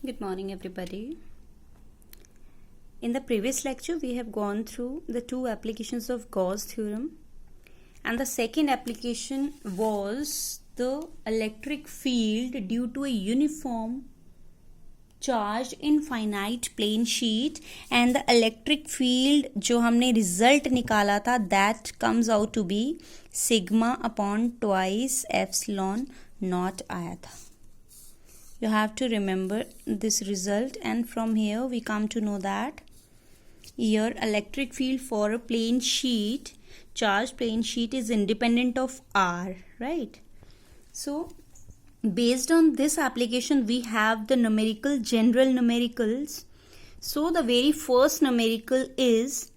Good morning, everybody. In the previous lecture, we have gone through the two applications of Gauss theorem, and the second application was the electric field due to a uniform charge in finite plane sheet, and the electric field जो हमने result निकाला था that comes out to be sigma upon twice epsilon naught आया था. You have to remember this result, and from here we come to know that your electric field for a plane sheet, charged plane sheet, is independent of R, right? So based on this application we have the numerical, general numericals. So the very first numerical is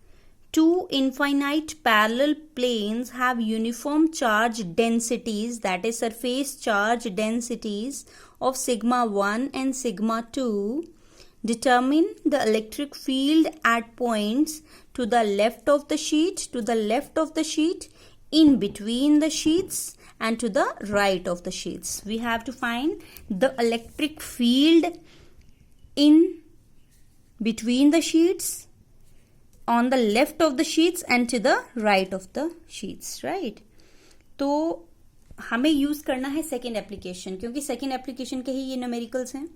two infinite parallel planes have uniform charge densities, that is surface charge densities of sigma 1 and sigma 2. Determine the electric field at points to the left of the sheet, in between the sheets, and to the right of the sheets. We have to find the electric field in between the sheets, on the left of the sheets, and to the right of the sheets, right? तो हमें use करना है second application, क्योंकि second application के ही ये numericals हैं.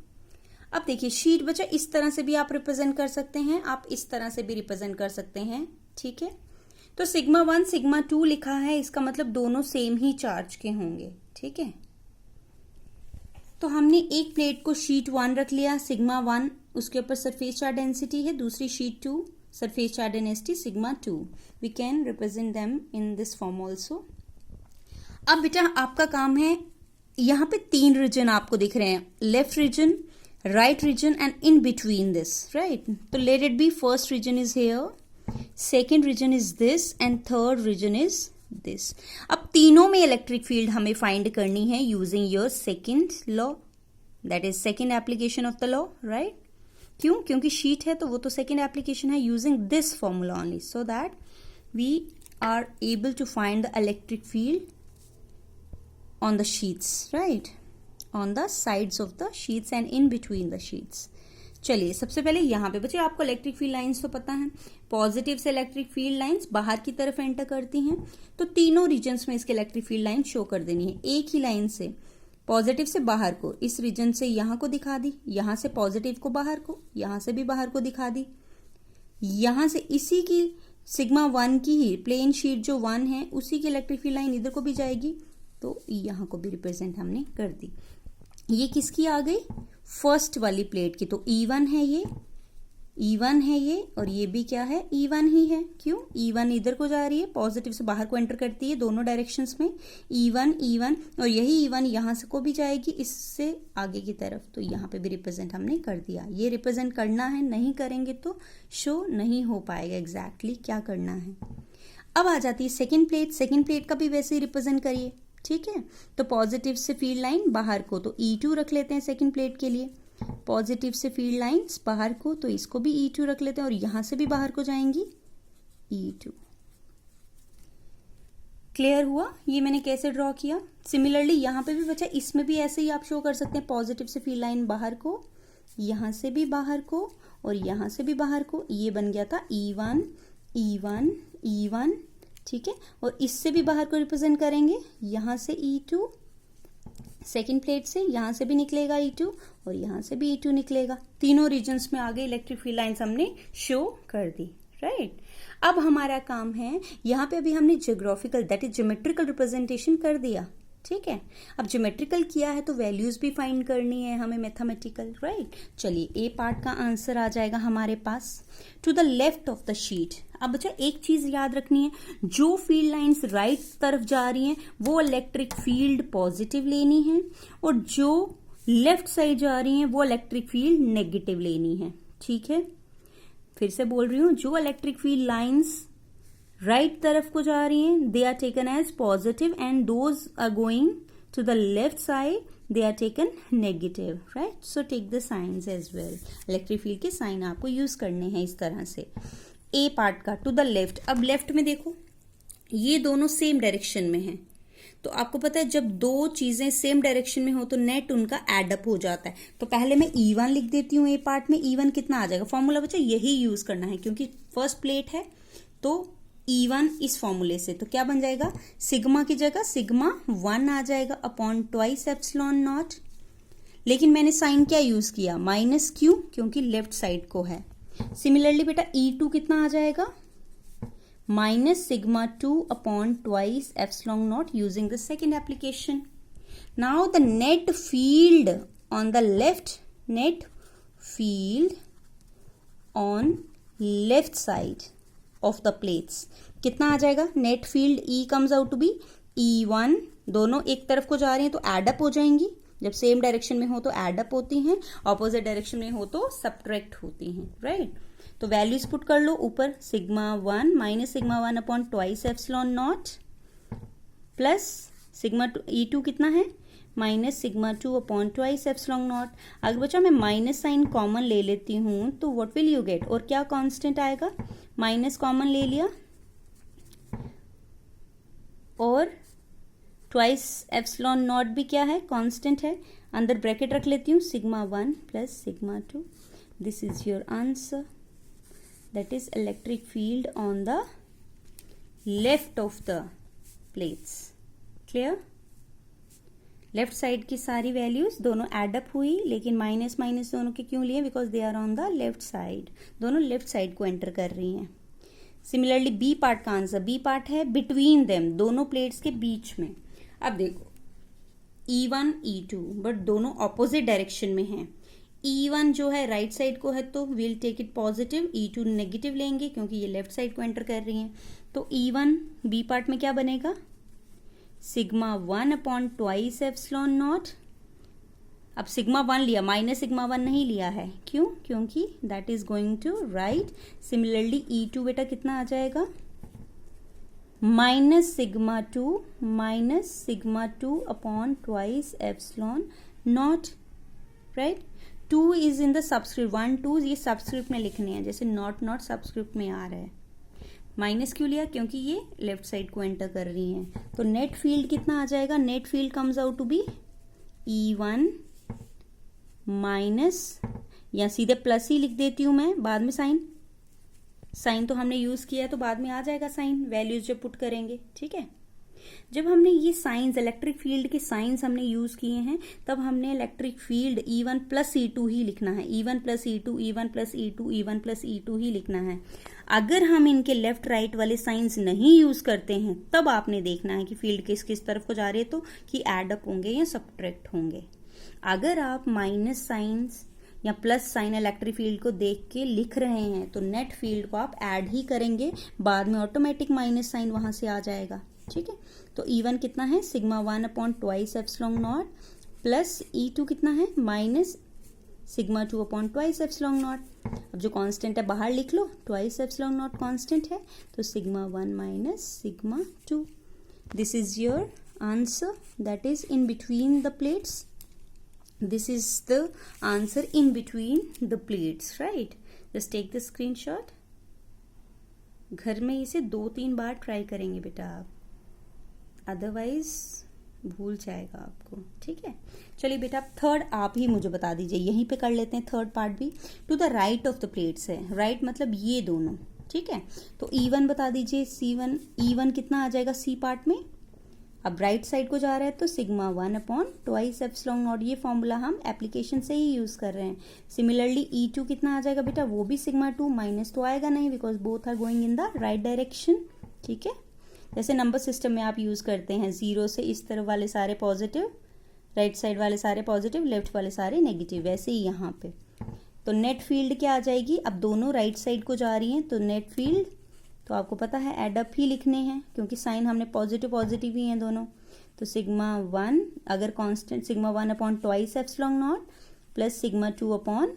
अब देखिए शीट बचा, इस तरह से भी आप रिप्रेजेंट कर सकते हैं, आप इस तरह से भी रिप्रेजेंट कर सकते हैं, ठीक है. तो सिग्मा 1 सिग्मा 2 लिखा है, इसका मतलब दोनों सेम ही चार्ज के होंगे, ठीक है. तो हमने एक प्लेट को शीट 1 रख लिया, सिग्मा 1 उसके ऊपर सरफेस चार्ज डेंसिटी है, दूसरी sheet 2 surface charge density sigma 2. We can represent them in this form also. अब बेटा आपका काम है, यहाँ पे 3 रीजन आपको दिख रहे हैं, left region, right region and in between this, right. तो let it be first region is here, second region is this and third region is this. अब तीनों में इलेक्ट्रिक फील्ड हमें फाइंड करनी है using your second law, that is second application of the law, right. क्यों? क्योंकि sheet है तो वो तो सेकेंड एप्लीकेशन है, using this formula only, so that we are able to find the electric field on the sheets, right, on the sides of the sheets and in between the sheets. चलिए सबसे पहले यहाँ पे बच्चे आपको electric field lines तो पता है, पॉजिटिव से इलेक्ट्रिक फील्ड लाइंस बाहर की तरफ एंटर करती हैं, तो तीनों रीजन्स में इसके इलेक्ट्रिक फील्ड लाइन शो कर देनी है. एक ही लाइन से पॉजिटिव से बाहर को, इस रीजन से यहाँ को दिखा दी, यहाँ से पॉजिटिव को बाहर को, यहाँ से भी बाहर को दिखा दी, यहाँ से इसी की सिग्मा 1 की ही प्लेन शीट जो 1 है उसी की इलेक्ट्रिक फील्ड लाइन इधर को भी जाएगी, तो यहाँ को भी रिप्रेजेंट हमने कर दी. ये किसकी आ गई? फर्स्ट वाली प्लेट की. तो E1 है ये, E1 है ये, और ये भी क्या है? E1 ही है. क्यों? E1 इधर को जा रही है, पॉजिटिव से बाहर को एंटर करती है दोनों डायरेक्शंस में, E1 और यही E1 यहाँ से को भी जाएगी इससे आगे की तरफ, तो यहाँ पे भी रिप्रेजेंट हमने कर दिया. ये रिप्रेजेंट करना है, नहीं करेंगे तो शो नहीं हो पाएगा एग्जैक्टली क्या करना है. अब आ जाती है सेकेंड प्लेट. सेकेंड प्लेट का भी वैसे ही रिप्रेजेंट करिए, ठीक है. तो पॉजिटिव से फील्ड लाइन बाहर को, तो E2 रख लेते हैं सेकंड प्लेट के लिए. पॉजिटिव से फील्ड लाइंस बाहर को, तो इसको भी E2 रख लेते हैं, और यहां से भी बाहर को जाएंगी E2. क्लियर हुआ ये मैंने कैसे ड्रॉ किया. सिमिलरली यहां पे भी बचा, इसमें भी ऐसे ही आप शो कर सकते हैं, पॉजिटिव से फील्ड लाइन बाहर को, यहां से भी बाहर को, और यहां से भी बाहर को. ये बन गया था E1 E1 E1, ठीक है. और इससे भी बाहर को रिप्रेजेंट करेंगे, यहां से E2, सेकेंड प्लेट से यहां से भी निकलेगा E2, और यहां से भी E2 निकलेगा. तीनों रीजन्स में आगे इलेक्ट्रिक फील्ड लाइंस हमने शो कर दी, राइट. अब हमारा काम है, यहाँ पे अभी हमने geographical that is geometrical representation कर दिया, ठीक है. अब ज्योमेट्रिकल किया है तो वैल्यूज भी फाइंड करनी है हमें मैथमेटिकल, राइट. चलिए ए पार्ट का आंसर आ जाएगा हमारे पास, to the left of the sheet. अब बच्चा एक चीज याद रखनी है, जो फील्ड लाइंस राइट तरफ जा रही हैं वो इलेक्ट्रिक फील्ड पॉजिटिव लेनी है, और जो लेफ्ट साइड जा रही हैं वो इलेक्ट्रिक फील्ड नेगेटिव लेनी है, ठीक है. फिर से बोल रही हूं, जो इलेक्ट्रिक फील्ड लाइंस राइट तरफ को जा रही हैं they are taken as positive, and those are going to the left side they are taken negative, right. So take the signs as well. Electric field के साइन आपको use करने हैं इस तरह से. ए पार्ट का टू द लेफ्ट. अब left में देखो ये दोनों सेम डायरेक्शन में हैं, तो आपको पता है जब दो चीजें सेम डायरेक्शन में हो तो नेट उनका एडअप हो जाता है। तो पहले मैं E1 लिख देती हूँ, ए पार्ट में E1 कितना आ जाएगा, फॉर्मूला बच्चा यही यूज करना है क्योंकि फर्स्ट प्लेट है, तो E1 इस फॉर्मूले से, तो क्या बन जाएगा, सिग्मा की जगह सिग्मा 1 आ जाएगा अपॉन ट्वाइस एप्सिलॉन नॉट। लेकिन मैंने साइन क्या यूज किया, माइनस क्यू, क्योंकि लेफ्ट साइड को है। सिमिलरली बेटा E2 कितना आ जाएगा, minus sigma 2 upon twice epsilon naught using the second application. Now the net field on the left side of the plates कितना आ जाएगा, net field E comes out to be E1, दोनों एक तरफ को जा रही हैं तो एड अप हो जाएंगी, जब सेम डायरेक्शन में हो तो एड अप होती हैं, ऑपोजिट डायरेक्शन में हो तो सबट्रैक्ट होती हैं, राइट। तो वैल्यूज पुट कर लो ऊपर, sigma 1 minus sigma 1 upon twice epsilon naught plus sigma E2 कितना है, minus sigma 2 upon twice epsilon not. अगर बच्चा मैं माइनस साइन कॉमन ले लेती हूं तो व्हाट विल यू गेट, और क्या कांस्टेंट आएगा, माइनस कॉमन ले लिया और ट्वाइस एप्सिलॉन नॉट भी क्या है, कांस्टेंट है, अंदर ब्रैकेट रख लेती हूँ, sigma 1 plus sigma 2, this is your answer, that is electric field on the left of the plates. Clear? Left side की सारी वैल्यूज दोनों एडअप हुई, लेकिन माइनस माइनस दोनों के क्यों लिए, because they are on the left side, दोनों लेफ्ट साइड को एंटर कर रही हैं। सिमिलरली बी पार्ट का आंसर, बी पार्ट है बिटवीन देम, दोनों प्लेट्स के बीच में। अब देखो E1 E2 बट दोनों ऑपोजिट डायरेक्शन में हैं। E1 जो है राइट साइड को है तो will take it positive, E2 negative लेंगे क्योंकि ये लेफ्ट साइड को एंटर कर रही हैं। तो E1 बी पार्ट में क्या बनेगा, sigma 1 upon twice epsilon not. अब सिग्मा 1 लिया, माइनस सिग्मा 1 नहीं लिया है, क्यों, क्योंकि that is going to right. Similarly E2 बेटा कितना आ जाएगा, minus sigma 2 upon twice epsilon not, right. 2 is in the subscript, 1 2 ये सबस्क्रिप्ट में लिखने हैं, जैसे नॉट सबस्क्रिप्ट में आ रहा है। माइनस क्यों लिया, क्योंकि ये लेफ्ट साइड को एंटर कर रही हैं। तो नेट फील्ड कितना आ जाएगा, net field comes out to be E1 minus, या सीधे प्लस ही लिख देती हूं मैं, बाद में साइन तो हमने यूज किया है तो बाद में आ जाएगा साइन, वैल्यूज जब पुट करेंगे, ठीक है। जब हमने ये साइंस, इलेक्ट्रिक फील्ड के साइंस हमने यूज किए हैं, तब हमने electric field E1 plus E2 ही लिखना है, E1 plus E2, E1 plus E2, E1 plus E2 ही लिखना है। अगर हम इनके लेफ्ट राइट वाले साइंस नहीं यूज करते हैं तब आपने देखना है कि फील्ड किस किस तरफ को जा रही है, तो कि एड अप होंगे या सबट्रैक्ट होंगे। अगर आप माइनस साइंस या प्लस साइन इलेक्ट्रिक फील्ड को देख के लिख रहे हैं तो नेट फील्ड को आप ऐड ही करेंगे, बाद में ऑटोमेटिक माइनस साइन वहां से आ जाएगा, ठीक है। तो E1 कितना है, sigma 1 upon twice epsilon naught plus E2 कितना है, minus sigma 2 upon twice epsilon not. अब जो कांस्टेंट है बाहर लिख लो, ट्वाइस एप्सिलॉन नॉट कांस्टेंट है, तो sigma 1 minus sigma 2, this is your answer, that is in between the plates. This is the answer in between the plates, right? Just take the screenshot. घर में इसे 2-3 बार try करेंगे बेटा आप, otherwise भूल जाएगा आपको, ठीक है। चलिए बेटा थर्ड आप ही मुझे बता दीजिए, यहीं पे कर लेते हैं थर्ड पार्ट भी। To the right of the plates है, राइट मतलब ये दोनों, ठीक है। तो E1 बता दीजिए, E1 कितना आ जाएगा C पार्ट में। अब राइट साइड को जा रहा है तो sigma 1 upon twice epsilon not, ये फॉर्मूला हम एप्लीकेशन से ही यूज कर रहे हैं। सिमिलरली E2 कितना आ जाएगा बेटा, वो भी सिग्मा 2, माइनस तो आएगा नहीं because both are going in the right direction, ठीक है। जैसे नंबर सिस्टम में आप यूज करते हैं, 0 से इस तरफ वाले सारे पॉजिटिव, राइट साइड वाले सारे पॉजिटिव, लेफ्ट वाले सारे नेगेटिव, वैसे ही यहाँ पे। तो नेट फील्ड क्या आ जाएगी, अब दोनों राइट साइड को जा रही हैं तो नेट फील्ड तो आपको पता है एडअप ही लिखने हैं क्योंकि साइन हमने पॉजिटिव पॉजिटिव ही हैं दोनों। तो सिग्मा 1 अगर constant, sigma 1 upon twice epsilon naught plus sigma 2 upon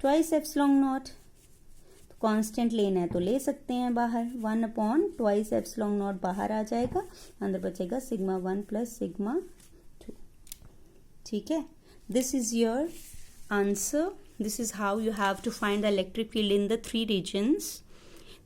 twice epsilon not, तो कांस्टेंट लेना है तो ले सकते हैं बाहर, 1 अपॉन ट्वाइस एप्सिलॉन नॉट बाहर आ जाएगा, अंदर बचेगा सिग्मा 1 प्लस सिग्मा 2, ठीक है। This is your answer, this is how you have to find the electric field in the 3 regions.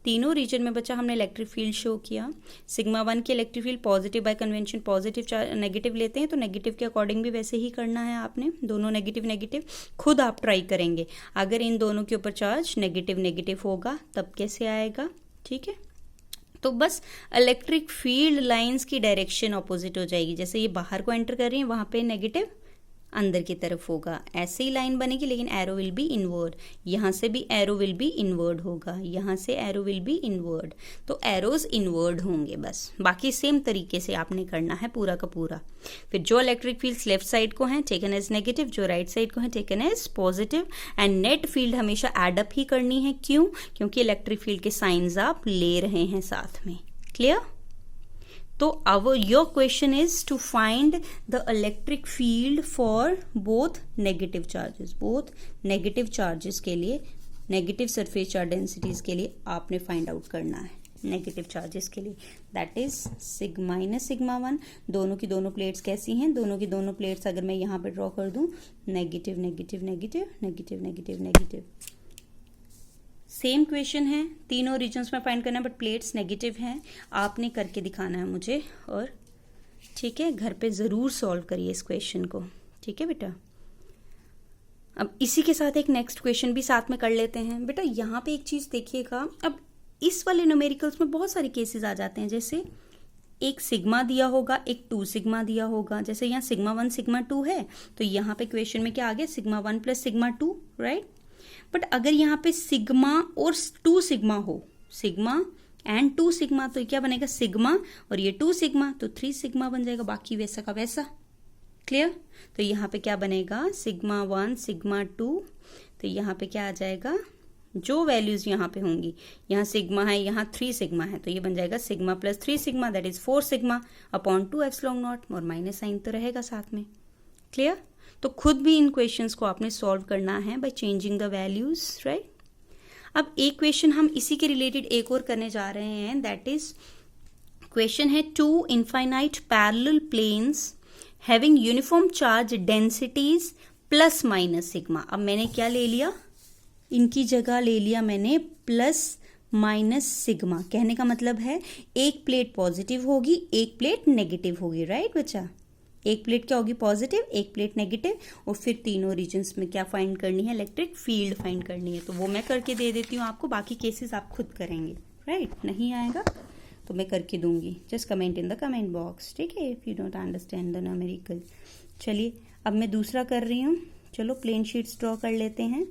तीनों रीजन में बच्चा हमने इलेक्ट्रिक फील्ड शो किया। सिग्मा 1 की electric field positive by convention positive negative लेते हैं, तो नेगेटिव के अकॉर्डिंग भी वैसे ही करना है आपने, दोनों नेगेटिव नेगेटिव। खुद आप ट्राई करेंगे, अगर इन दोनों के ऊपर चार्ज नेगेटिव नेगेटिव होगा तब कैसे आएगा, ठीक है। तो बस इलेक्ट्रिक फील्ड लाइंस की डायरेक्शन ऑपोजिट हो जाएगी, जैसे ये बाहर को एंटर कर रही है वहां पे नेगेटिव अंदर की तरफ होगा, ऐसे ही लाइन बनेगी, लेकिन एरो विल बी इनवर्ड। यहाँ से भी एरो विल बी इनवर्ड होगा, यहाँ से एरो विल बी इनवर्ड, तो एरोज इनवर्ड होंगे बस। बाकी सेम तरीके से आपने करना है पूरा का पूरा। फिर जो इलेक्ट्रिक फील्ड्स लेफ्ट साइड को हैं टेकन एज नेगेटिव, जो राइट साइड को हैं taken as positive, and net field हमेशा एड अप ही करनी है। क्यों? क्योंकि इलेक्ट्रिक फील्ड के साइंस आप ले रहे हैं साथ में। क्लियर? तो your question is to find the electric field for both negative charges, both negative charges के लिए, नेगेटिव सरफेस चार्ज डेंसिटीज के लिए आपने फाइंड आउट करना है, नेगेटिव चार्जेस के लिए, that is sigma minus sigma 1। दोनों की दोनों प्लेट्स कैसी हैं? दोनों की दोनों प्लेट्स अगर मैं यहाँ पे ड्रॉ कर दूं, negative negative negative negative negative negative. Same question है, तीनों रीजन्स में फाइंड करना है, बट प्लेट्स नेगेटिव हैं। आपने करके दिखाना है मुझे, और ठीक है, घर पे ज़रूर सॉल्व करिए इस क्वेश्चन को, ठीक है बेटा। अब इसी के साथ एक नेक्स्ट क्वेश्चन भी साथ में कर लेते हैं। बेटा यहाँ पे एक चीज़ देखिएगा, अब इस वाले न्यूमेरिकल्स में बहुत सारे केसेस आ जाते हैं, जैसे एक सिग्मा दिया होगा, एक 2 सिग्मा दिया होगा। जैसे यहाँ सिग्मा 1 सिग्मा 2 है, तो यहाँ पे क्वेश्चन में क्या आ गया? Sigma 1 plus sigma 2, right. But अगर यहाँ पे सिग्मा और 2 सिग्मा हो, सिग्मा एंड 2 सिग्मा, तो क्या बनेगा? सिग्मा और ये 2 सिग्मा, तो 3 सिग्मा बन जाएगा, बाकी वैसा का वैसा। क्लियर? तो यहाँ पे क्या बनेगा? सिग्मा 1 सिग्मा 2, तो यहाँ पे क्या आ जाएगा? जो वैल्यूज यहाँ पे होंगी, यहाँ सिग्मा है, यहाँ 3 सिग्मा है, तो ये बन जाएगा sigma plus 3 sigma, that is 4 sigma upon 2 epsilon not, और माइनस साइन तो रहेगा साथ में। क्लियर? तो खुद भी इन क्वेश्चंस को आपने सॉल्व करना है by changing the values, right. अब एक क्वेश्चन हम इसी के रिलेटेड एक और करने जा रहे हैं, दैट इज क्वेश्चन है 2 infinite parallel planes having uniform charge densities plus minus sigma. अब मैंने क्या ले लिया? इनकी जगह ले लिया मैंने प्लस माइनस सिग्मा। कहने का मतलब है एक प्लेट पॉजिटिव होगी, एक प्लेट नेगेटिव होगी, राइट बच्चा। एक प्लेट क्या होगी? पॉजिटिव, एक प्लेट नेगेटिव, और फिर तीनों रीजन्स में क्या फाइंड करनी है? इलेक्ट्रिक फील्ड फाइंड करनी है। तो वो मैं करके दे देती हूँ आपको, बाकी केसेस आप खुद करेंगे, राइट। नहीं आएगा तो मैं करके दूंगी, just comment in the comment box, ठीक है, if you don't understand the numerical. चलिए अब मैं दूसरा कर रही हूँ। चलो प्लेन शीट्स ड्रॉ कर लेते हैं।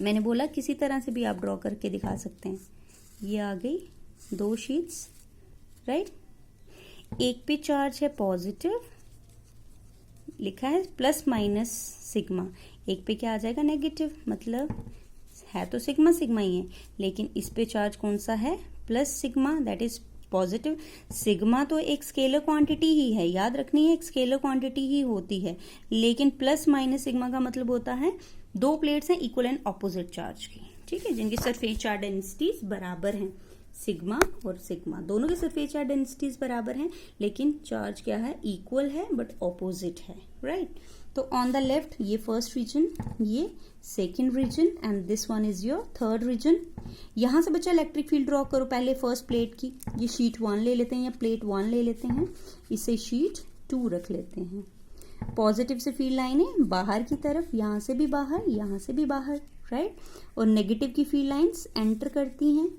मैंने बोला किसी तरह से भी आप ड्रॉ करके दिखा सकते हैं। ये आ गई 2 शीट्स, राइट। एक पे चार्ज है पॉजिटिव, लिखा है प्लस माइनस सिग्मा, एक पे क्या आ जाएगा? नेगेटिव। मतलब है तो सिग्मा सिग्मा ही है, लेकिन इस पे चार्ज कौन सा है? Plus sigma, that is positive. Sigma तो एक स्केलर क्वांटिटी ही है, याद रखनी है, एक स्केलर क्वांटिटी ही होती है, लेकिन प्लस माइनस सिग्मा का मतलब होता है 2 प्लेट्स हैं इक्वल एंड ऑपोजिट चार्ज की, ठीक है, जिनकी सरफेस चार्ज डेंसिटीज बराबर हैं। सिग्मा और सिग्मा दोनों के सरफेस चार्ज डेंसिटीज बराबर हैं, लेकिन चार्ज क्या है? इक्वल है बट ऑपोजिट है, राइट। तो ऑन द लेफ्ट ये फर्स्ट रीजन, ये second region, and this one is your third region. यहां से बच्चा इलेक्ट्रिक फील्ड ड्रॉ करो पहले फर्स्ट प्लेट की। ये शीट 1 ले लेते हैं या प्लेट 1 ले लेते हैं, इसे शीट 2 रख लेते हैं। पॉजिटिव से फील्ड लाइनें बाहर की तरफ, यहां से भी बाहर, यहां से भी बाहर, राइट। और नेगेटिव की फील्ड लाइंस एंटर करती हैं,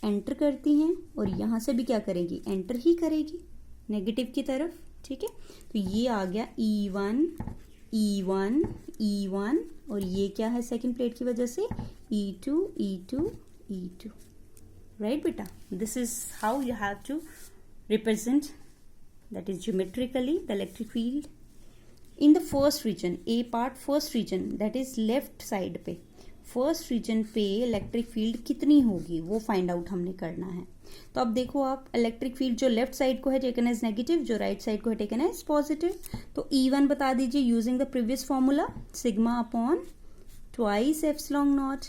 एंटर करती हैं, और यहां से भी क्या करेगी? एंटर ही करेगी नेगेटिव की तरफ, ठीक है। तो ये आ गया E1 E1 E1, और ये क्या है? सेकंड प्लेट की वजह से E2 E2 E2, राइट बेटा। This is how you have to represent, that is geometrically the electric field in the first region. A part first region, that is left side पे, first region पे electric field कितनी होगी वो find out हमने करना है। तो अब देखो आप, इलेक्ट्रिक फील्ड जो लेफ्ट साइड को है टेकन एज नेगेटिव, जो राइट साइड को है टेकन एज पॉजिटिव। तो E1 बता दीजिए using the previous formula, sigma upon twice epsilon not,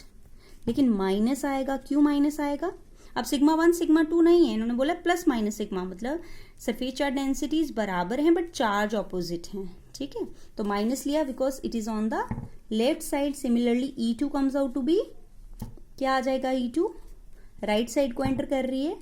लेकिन माइनस आएगा। क्यों माइनस आएगा? अब सिग्मा 1 सिग्मा 2 नहीं है, इन्होंने बोला प्लस माइनस सिग्मा, मतलब सरफेस चार्ज डेंसिटीज बराबर हैं बट चार्ज ऑपोजिट हैं, ठीक है। तो माइनस लिया because it is on the left side. Similarly E2 comes out to be, क्या आ जाएगा? E2 राइट साइड को एंटर कर रही है,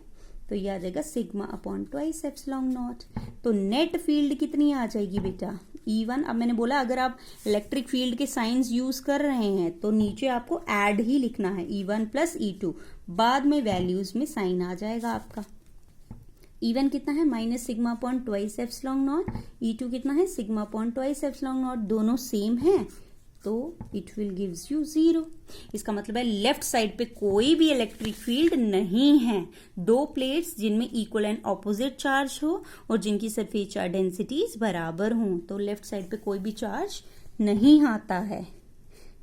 तो ये आ जाएगा sigma upon twice epsilon not. तो नेट फील्ड कितनी आ जाएगी बेटा, E1। अब मैंने बोला अगर आप इलेक्ट्रिक फील्ड के साइंस यूज कर रहे हैं तो नीचे आपको ऐड ही लिखना है, E1 प्लस E2, बाद में वैल्यूज में साइन आ जाएगा आपका। E1 कितना है, minus sigma upon twice epsilon not, E2 कितना है, sigma upon twice epsilon not, दोनों सेम है तो इट विल गिव्स यू 0। इसका मतलब है लेफ्ट साइड पे कोई भी इलेक्ट्रिक फील्ड नहीं है। दो प्लेट्स जिनमें इक्वल एंड ऑपोजिट चार्ज हो और जिनकी सरफेस चार्ज डेंसिटीज बराबर हों, तो लेफ्ट साइड पे कोई भी चार्ज नहीं आता है।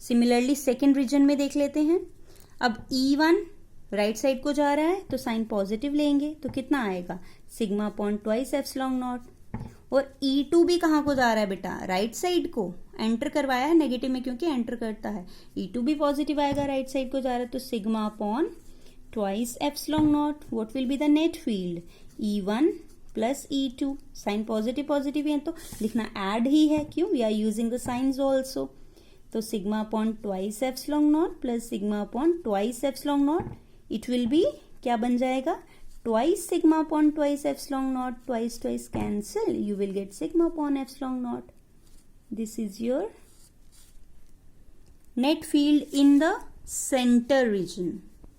सिमिलरली सेकेंड रीजन में देख लेते हैं। अब E1 राइट साइड को जा रहा है तो साइन पॉजिटिव लेंगे तो कितना आएगा, sigma upon twice epsilon not. और E2 भी कहाँ को जा रहा है बेटा, राइट साइड को एंटर करवाया है नेगेटिव में क्योंकि एंटर करता है, E2 भी पॉजिटिव आएगा, राइट साइड को जा रहा है तो sigma upon twice epsilon naught. What will be the net field, E1 plus E2, sign positive positive है तो लिखना ऐड ही है, क्यों, we are using the signs also. तो sigma upon twice epsilon naught plus sigma upon twice epsilon naught, it will be क्या बन जाएगा, twice sigma upon twice epsilon naught, twice cancel, you will get sigma upon epsilon naught. This is your net field in the center region.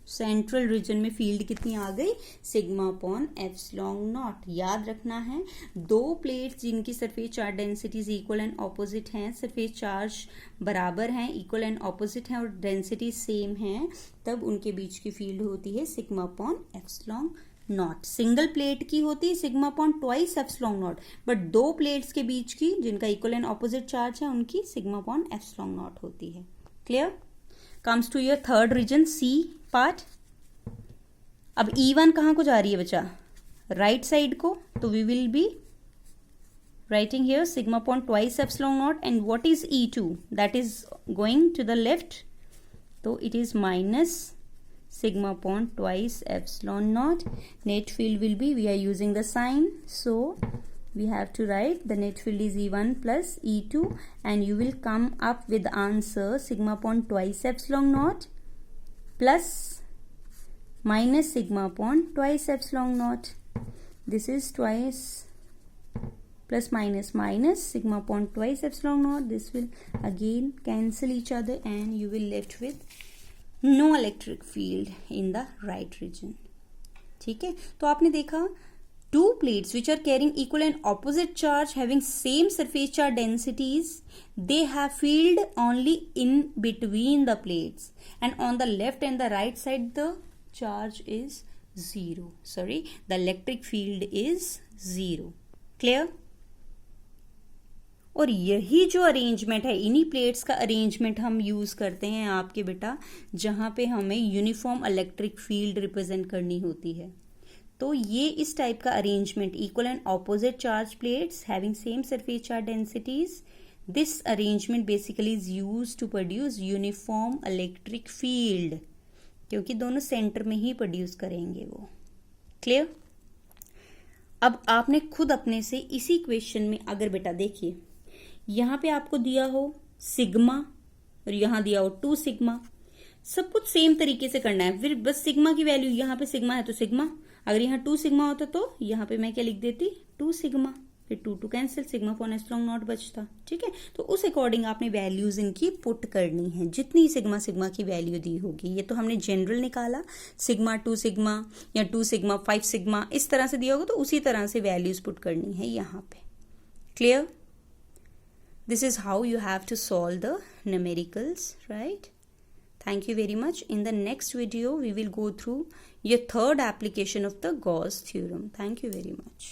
Central region में field कितनी आ गई, sigma upon epsilon not. याद रखना है दो plates जिनकी surface charge densities equal and opposite हैं, surface charge बराबर हैं, इक्वल एंड ऑपोजिट हैं और डेंसिटी सेम हैं, तब उनके बीच की फील्ड होती है sigma upon epsilon not. Single plate की होती है sigma upon twice epsilon not, but दो प्लेट्स के बीच की जिनका इक्वल एंड ऑपोजिट चार्ज है उनकी सिग्मा अपॉन एप्सिलॉन नॉट होती है। Clear. Comes to your third region, C part. अब E1 कहां को जा रही है बच्चा, राइट साइड को, तो we will be writing here sigma upon twice epsilon naught. And what is E2, that is going to the left, तो it is minus sigma upon twice epsilon naught. Net field will be, we are using the sign, so we have to write the net field is E1 plus E2 and you will come up with the answer sigma upon twice epsilon naught plus minus sigma upon twice epsilon naught. This is twice plus minus sigma upon twice epsilon naught. This will again cancel each other and you will left with no electric field in the right region. ठीक है, तो आपने देखा two plates which are carrying equal and opposite charge having same surface charge densities, they have field only in between the plates and on the left and the right side the charge is zero, sorry the electric field is zero. Clear. और यही जो arrangement है, इन्हीं plates का arrangement हम use करते हैं आपके बेटा जहां पे हमें यूनिफॉर्म इलेक्ट्रिक फील्ड रिप्रेजेंट करनी होती है। तो ये इस टाइप का arrangement, equal and opposite charge plates having same surface charge densities, this arrangement basically is use to produce uniform electric field, क्योंकि दोनों सेंटर में ही प्रोड्यूस करेंगे वो। क्लियर। अब आपने खुद अपने से इसी क्वेश्चन में अगर बेटा देखिए यहां पे आपको दिया हो सिग्मा और यहां दिया हो 2 सिग्मा, सब कुछ सेम तरीके से करना है। फिर बस सिग्मा की वैल्यू, यहां पे सिग्मा है तो सिग्मा, अगर यहां 2 सिग्मा होता तो यहां पे मैं क्या लिख देती 2 सिग्मा, फिर 2 cancel, sigma upon epsilon not बचता। ठीक है, तो उस अकॉर्डिंग आपने वैल्यूज इनकी पुट करनी है, जितनी सिग्मा की वैल्यू दी होगी। ये तो हमने जनरल निकाला, सिग्मा 2 सिग्मा या 2 सिग्मा 5 सिग्मा इस तरह से दिया होगा, तो उसी तरह से वैल्यूज पुट करनी है यहाँ पे। Clear. This is how you have to solve the numericals, right? Thank you very much. In the next video, we will go through your third application of the Gauss theorem. Thank you very much.